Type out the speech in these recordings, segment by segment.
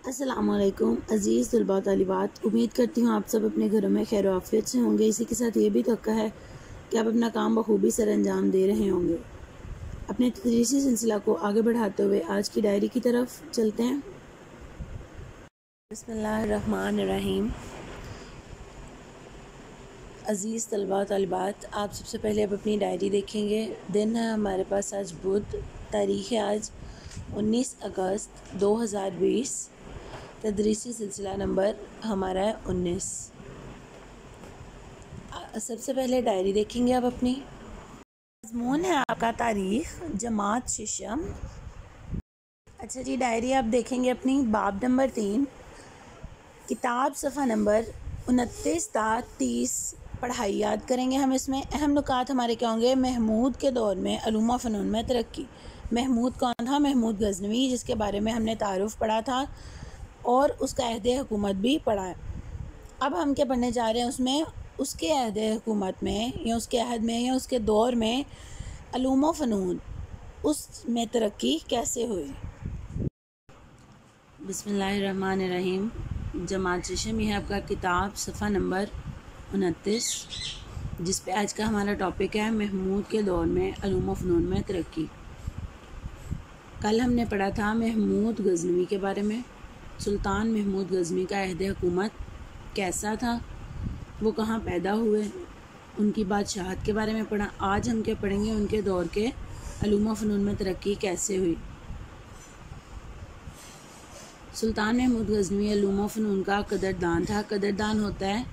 अस्सलामुअलैकुम अज़ीज़ तलबा तालिबात, उम्मीद करती हूँ आप सब अपने घरों में खैर आफियत से होंगे। इसी के साथ ये भी तवक्का है कि आप अपना काम बखूबी सर अंजाम दे रहे होंगे। अपने तदरीसी सिलसिला को आगे बढ़ाते हुए आज की डायरी की तरफ चलते हैं। बिस्मिल्लाहिर्रहमानिर्रहीम। अज़ीज़ तलबा तालिबात, आप सबसे पहले अब अपनी डायरी देखेंगे। दिन है हमारे पास आज बुध, तारीख़ है आज 19 अगस्त 2020। तदरीसी सिलसिला नंबर हमारा है 19। सबसे पहले डायरी देखेंगे आप अपनी। मज़मून है आपका तारीख़, जमात शिशम। अच्छा जी, डायरी आप देखेंगे अपनी। बाब नंबर 3, किताब सफ़ा नंबर 29 ता 30 पढ़ाई याद करेंगे हम। इसमें अहम नुकात हमारे क्या होंगे? महमूद के दौर में अलूमा फ़नून में तरक्की। महमूद कौन था? महमूद गज़नवी, जिसके बारे में हमने तारुफ़ पढ़ा था और उसका अहद हुकूमत भी पढ़ा है। अब हम क्या पढ़ने जा रहे हैं? उसमें उसके अहद हुकूमत में या उसके अहद में या उसके दौर में अलूम व फ़नून उसमें तरक्की कैसे हुई। बिस्मिल्लाहिर्रहमानिर्रहीम। जमात शिशम, यह है आपका किताब सफ़ा नंबर 29, जिस पे आज का हमारा टॉपिक है महमूद के दौर में अलूम व फ़नून में तरक्की। कल हमने पढ़ा था महमूद गज़नवी के बारे में। सुल्तान महमूद गज़नवी का अहद हुकूमत कैसा था, वो कहाँ पैदा हुए, उनकी बादशाहत के बारे में पढ़ा। आज हम क्या पढ़ेंगे? उनके दौर के अलूम व फ़नून में तरक्की कैसे हुई। सुल्तान महमूद गज़नवी अलूम व फ़नून का कदरदान था। कदरदान होता है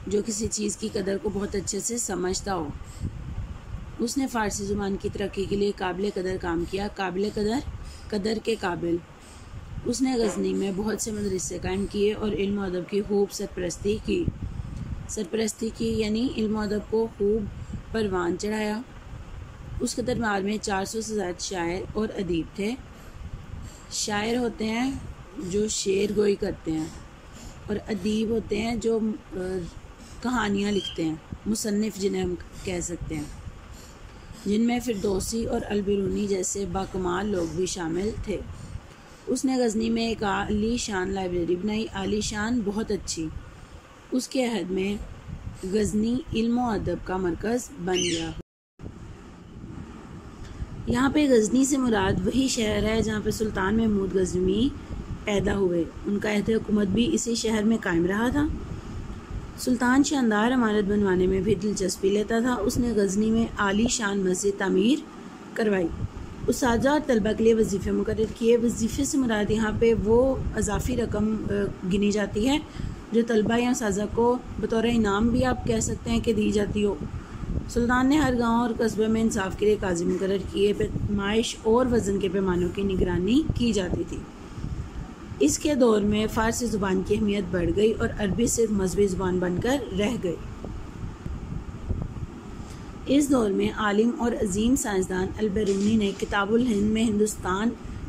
जो किसी चीज़ की कदर को बहुत अच्छे से समझता हो। उसने फ़ारसी ज़ुबान की तरक्की के लिए काबिल कदर काम किया। काबिल कदर, कदर के काबिल। उसने गज़नी में बहुत से मदरसे कायम किए और इल्म व अदब की खूब सरपरस्ती की यानी इल्म व अदब को खूब परवान चढ़ाया। उसके दरबार में 400 से ज़्यादा शायर और अदीब थे। शायर होते हैं जो शेर गोई करते हैं और अदीब होते हैं जो कहानियाँ लिखते हैं, मुसन्निफ़ जिन्हें हम कह सकते हैं, जिनमें फिरदौसी और अलबिरूनी जैसे बाकमाल लोग भी शामिल थे। उसने गज़नी में एक आलीशान लाइब्रेरी बनाई, आलीशान बहुत अच्छी। उसके अहद में गज़नी इल्म व अदब का मरकज़ बन गया। यहाँ पे गज़नी से मुराद वही शहर है जहाँ पे सुल्तान महमूद गज़नवी पैदा हुए। उनका अहद हुकूमत भी इसी शहर में कायम रहा था। सुल्तान शानदार इमारत बनवाने में भी दिलचस्पी लेता था। उसने गज़नी में आलीशान मस्जिद तामीर करवाई। उस्तादा और तलबा के लिए वजीफ़े मुकर्रर किए। वजीफ़े से मुराद यहाँ पे वो अज़ाफ़ी रकम गिनी जाती है जो तलबा या उस्तादा को बतौर इनाम भी आप कह सकते हैं कि दी जाती हो। सुल्तान ने हर गांव और कस्बे में इंसाफ के लिए काजी मुकर्रर किए। पैमाइश और वज़न के पैमानों की निगरानी की जाती थी। इसके दौर में फ़ारसी ज़ुबान की अहमियत बढ़ गई और अरबी सिर्फ मजहबी ज़ुबान बनकर रह गई। इस दौर में आलिम और अजीम साइंसदान अलबिरूनी ने किताबुल हिंद में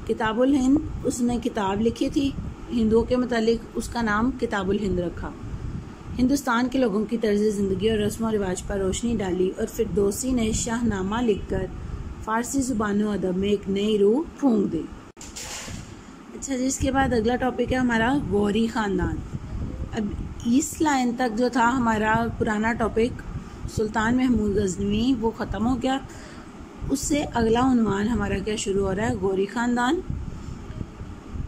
किताबुल हिंद उसने किताब लिखी थी। हिंदुओं के मुतालिक उसका नाम किताबुल हिंद रखा। हिंदुस्तान के लोगों की तर्ज ज़िंदगी और रस्म व रिवाज पर रोशनी डाली और फिरदौसी ने शाहनामा लिखकर फ़ारसी ज़ुबान व अदब में एक नई रूह फूंक दी। अच्छा जी, इसके बाद अगला टॉपिक है हमारा गौरी ख़ानदान। अब इस लाइन तक जो था हमारा पुराना टॉपिक सुल्तान महमूद गज़नवी वो ख़त्म हो गया। उससे अगला उन्वान हमारा क्या शुरू हो रहा है? गौरी ख़ानदान।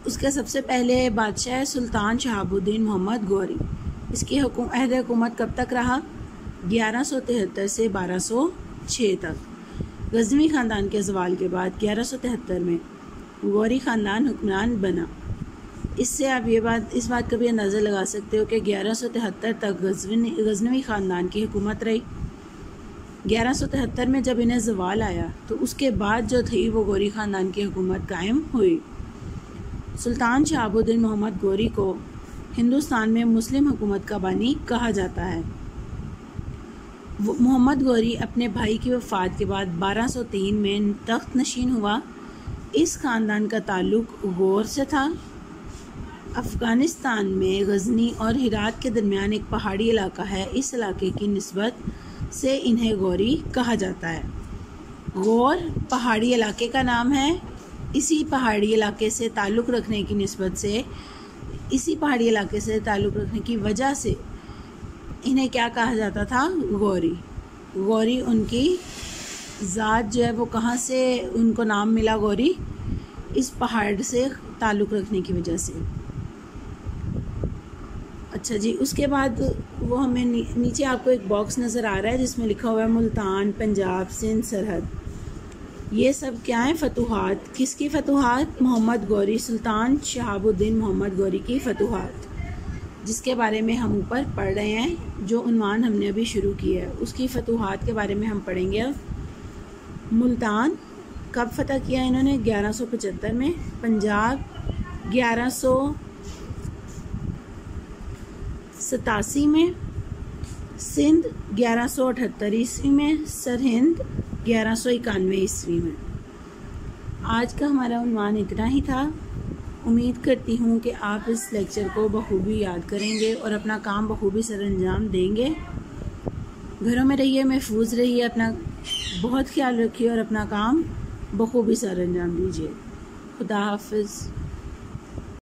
उसके सबसे पहले बादशाह है सुल्तान शहाबुद्दीन मोहम्मद गौरी। इसकी अहद हुकूमत कब तक रहा? 1173 से 1206 तक। गज़नवी ख़ानदान के ज़वाल के बाद 1173 में गौरी ख़ानदान हुक्मरान बना। इससे आप इस बात का भी अंदाज़ा लगा सकते हो कि 1173 तक गज़नवी ख़ानदान की हुकूमत रही। 1173 में जब इन्हें ज़वाल आया तो उसके बाद जो थी वो गौरी ख़ानदान की हुकूमत कायम हुई। सुल्तान शहाबुद्दीन मोहम्मद गौरी को हिंदुस्तान में मुस्लिम हुकूमत का बानी कहा जाता है। मोहम्मद गौरी अपने भाई की वफ़ात के बाद 1203 में तख्त नशीन हुआ। इस ख़ानदान का ताल्लुक़ गौर से था। अफ़गानिस्तान में गज़नी और हिरात के दरमियान एक पहाड़ी इलाका है। इस इलाके की निस्बत से इन्हें गौरी कहा जाता है। गौर पहाड़ी इलाके का नाम है। इसी पहाड़ी इलाके से ताल्लुक़ रखने की निस्बत से इसी पहाड़ी इलाके से ताल्लुक़ रखने की वजह से इन्हें क्या कहा जाता था? गौरी। गौरी उनकी ज़ात जो है वो कहाँ से उनको नाम मिला गौरी? इस पहाड़ से ताल्लुक़ रखने की वजह से। अच्छा जी, उसके बाद वो हमें नीचे आपको एक बॉक्स नज़र आ रहा है जिसमें लिखा हुआ है मुल्तान, पंजाब, सिंध सरहद। ये सब क्या है? फतूहात। किसकी फतूहात? मोहम्मद गौरी, सुल्तान शहाबुद्दीन मोहम्मद गौरी की फतूहात, जिसके बारे में हम ऊपर पढ़ रहे हैं। जो उन्वान हमने अभी शुरू किया है उसकी फतूहात के बारे में हम पढ़ेंगे अब। मुल्तान कब फ़तह किया इन्होंने? 1175 में। पंजाब 1187 में। सिंध 1178 ईस्वी में। सरहिंद 1191 ईस्वी में। आज का हमारा उन्वान इतना ही था। उम्मीद करती हूँ कि आप इस लेक्चर को बखूबी याद करेंगे और अपना काम बखूबी सरअंजाम देंगे। घरों में रहिए, महफूज रहिए, अपना बहुत ख्याल रखिए और अपना काम बखूबी सरअंजाम दीजिए। खुदा हाफिज़।